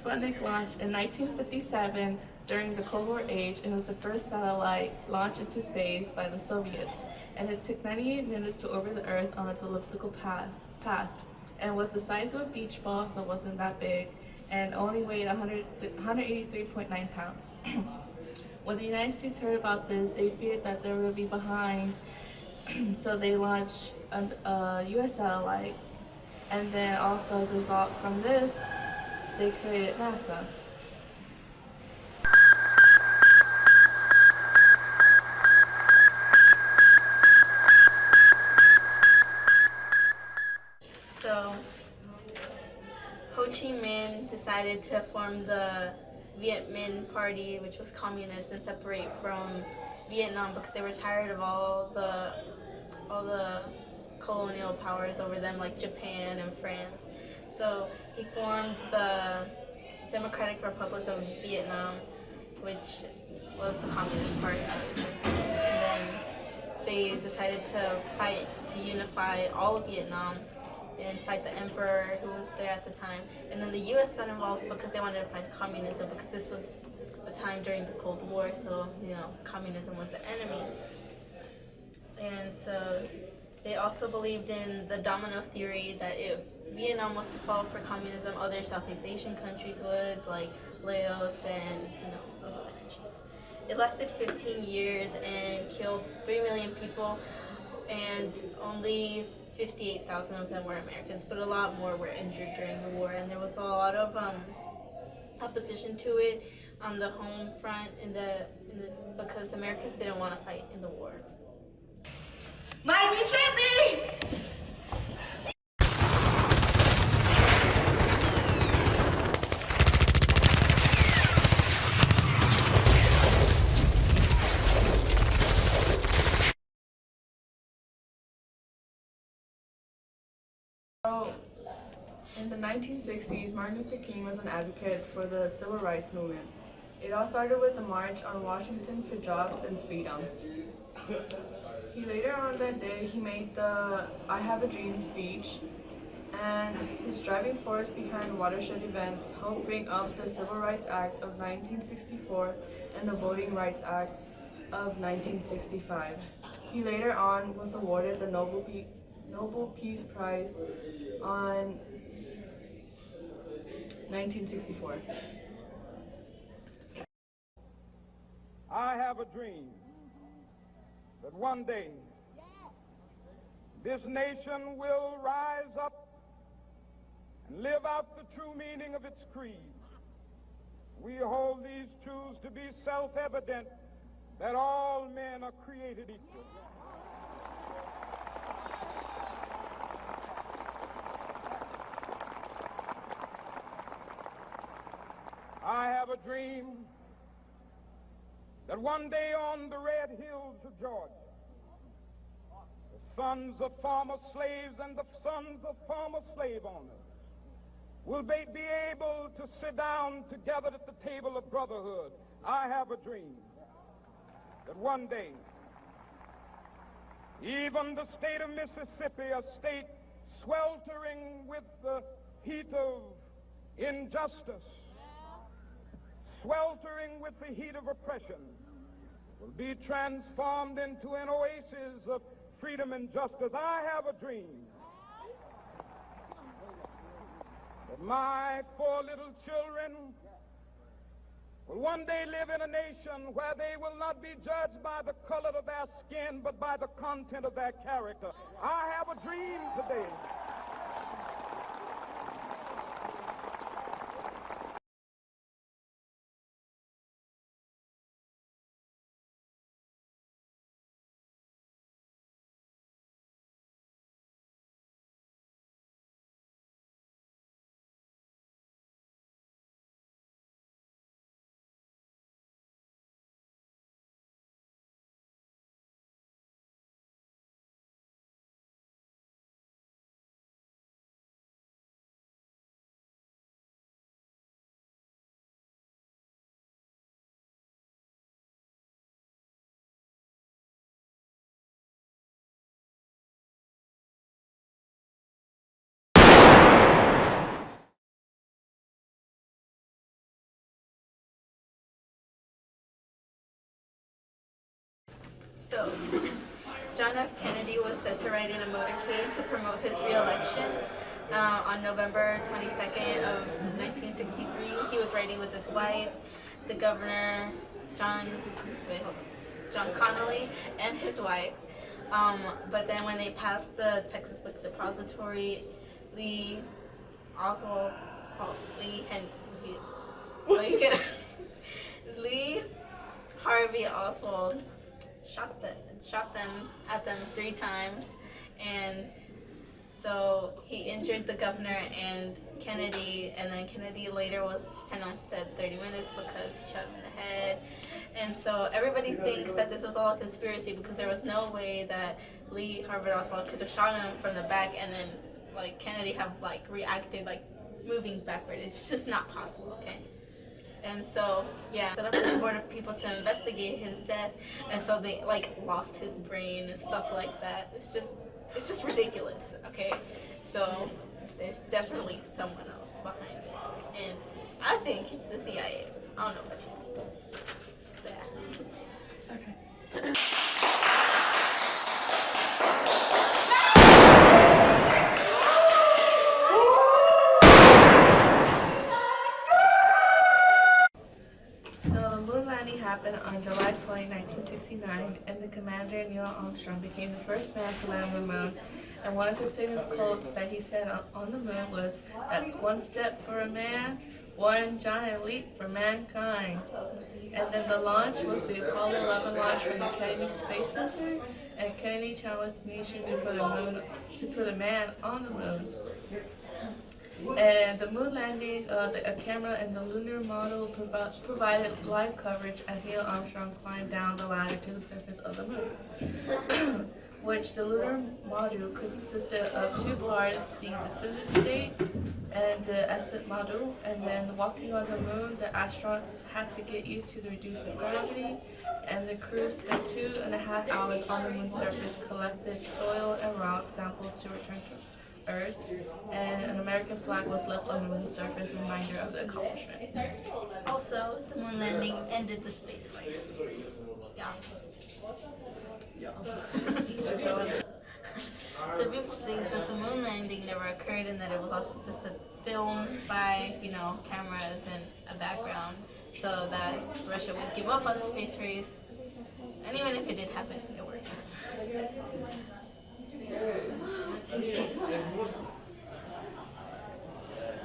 Sputnik launched in 1957 during the Cold War age and was the first satellite launched into space by the Soviets, and it took 98 minutes to orbit the Earth on its elliptical path and was the size of a beach ball, so it wasn't that big, and only weighed 183.9 pounds. When the United States heard about this, they feared that they would be behind, so they launched a US satellite, and then also as a result from this, they created NASA. So, Ho Chi Minh decided to form the Viet Minh Party, which was communist, and separate from Vietnam because they were tired of all the colonial powers over them, like Japan and France. So he formed the Democratic Republic of Vietnam, which was the Communist Party. And then they decided to fight to unify all of Vietnam and fight the emperor who was there at the time. And then the US got involved because they wanted to fight communism, because this was the time during the Cold War, so communism was the enemy. And so they also believed in the domino theory, that if Vietnam was to fall for communism, other Southeast Asian countries would, like Laos and those other countries. It lasted 15 years and killed 3 million people, and only 58,000 of them were Americans, but a lot more were injured during the war, and there was a lot of opposition to it on the home front because Americans didn't want to fight in the war. So, in the 1960s, Martin Luther King was an advocate for the civil rights movement. It all started with the March on Washington for Jobs and Freedom. He later on that day, he made the I Have a Dream speech, and his driving force behind watershed events helped bring up the Civil Rights Act of 1964 and the Voting Rights Act of 1965. He later on was awarded the Nobel Peace Prize on 1964. I have a dream that one day this nation will rise up and live out the true meaning of its creed. We hold these truths to be self-evident, that all men are created equal. I have a dream that one day on the red hills of Georgia, the sons of former slaves and the sons of former slave owners will be able to sit down together at the table of brotherhood. I have a dream that one day even the state of Mississippi, a state sweltering with the heat of injustice, sweltering with the heat of oppression, will be transformed into an oasis of freedom and justice. I have a dream that my 4 little children will one day live in a nation where they will not be judged by the color of their skin, but by the content of their character. I have a dream today So, John F. Kennedy was set to ride in a motorcade to promote his re-election on November 22nd of 1963. He was riding with his wife, the governor, John Connolly, and his wife. But then when they passed the Texas Book Depository, Lee Harvey Oswald shot them 3 times, and so he injured the governor and Kennedy, and then Kennedy later was pronounced dead 30 minutes because he shot him in the head. And so everybody thinks that this was all a conspiracy because there was no way that Lee Harvey Oswald could have shot him from the back and then like Kennedy have like reacted like moving backward. It's just not possible, okay? And so, yeah, set up this board of people to investigate his death, and so they like lost his brain and stuff like that. It's just ridiculous, okay? So there's definitely someone else behind it, and I think it's the CIA. I don't know about you. So yeah. Okay. Happened on July 20, 1969, and the commander Neil Armstrong became the first man to land on the moon. And one of his famous quotes that he said on the moon was, "That's one step for a man, one giant leap for mankind." And then the launch was the Apollo 11 launch from the Kennedy Space Center, and Kennedy challenged the nation to put a man on the moon. And the moon landing, a camera and the lunar model provided live coverage as Neil Armstrong climbed down the ladder to the surface of the moon, which the lunar module consisted of 2 parts, the descendant state and the ascent module. And then walking on the moon, the astronauts had to get used to the reduced gravity, and the crew spent 2.5 hours on the moon's surface, collected soil and rock samples to return to Earth, and an American flag was left on the moon's surface, a reminder of the accomplishment. Also, the moon landing ended the space race. Yes. So people think that the moon landing never occurred and that it was also just a film by, cameras and a background so that Russia would give up on the space race. And even if it did happen, it worked.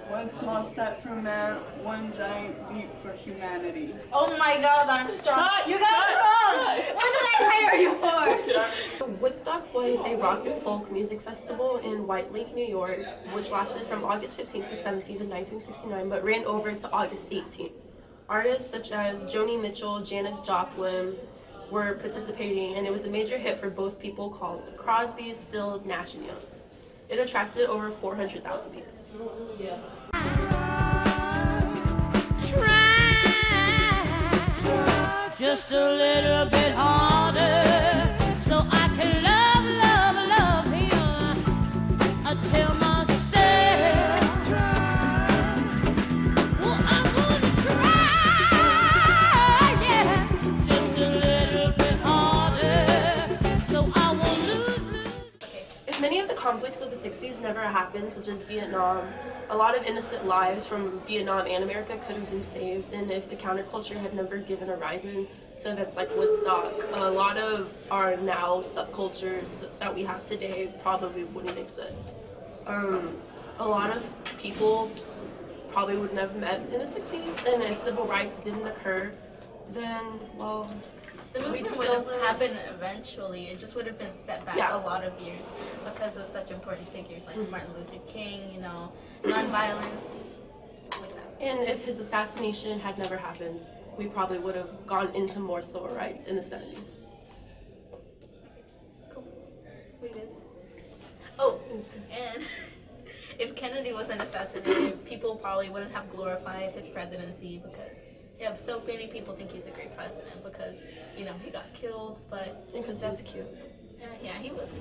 One small step for man, one giant leap for humanity. Oh my God, Armstrong! You got it wrong! What did I hire you for? Woodstock was a rock and folk music festival in White Lake, New York, which lasted from August 15th to 17th in 1969, but ran over to August 18th. Artists such as Joni Mitchell, Janis Joplin were participating, and it was a major hit for both people called Crosby, Stills, Nash and Young. It attracted over 400,000 people. Yeah. Just a little bit harder, so I can love him until myself. Well, I'm gonna try, yeah, just a little bit harder, so I won't lose. If many of the conflicts of the 60s never happened, such as Vietnam, a lot of innocent lives from Vietnam and America could have been saved, and if the counterculture had never given a rise to events like Woodstock, a lot of our now subcultures that we have today probably wouldn't exist. A lot of people probably would never have met in the 60s, and if civil rights didn't occur, then, well, the movement would have happened eventually. It just would have been set back a lot of years because of such important figures like Martin Luther King, nonviolence, stuff like that. And if his assassination had never happened, we probably would have gone into more civil rights in the 70s. Cool. We did. Oh, and if Kennedy wasn't assassinated, people probably wouldn't have glorified his presidency because so many people think he's a great president because, he got killed, but... Because he was cute. Yeah, he was.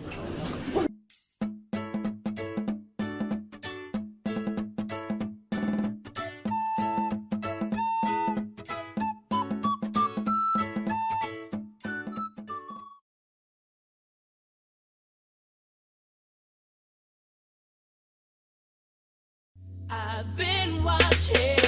I've been watching.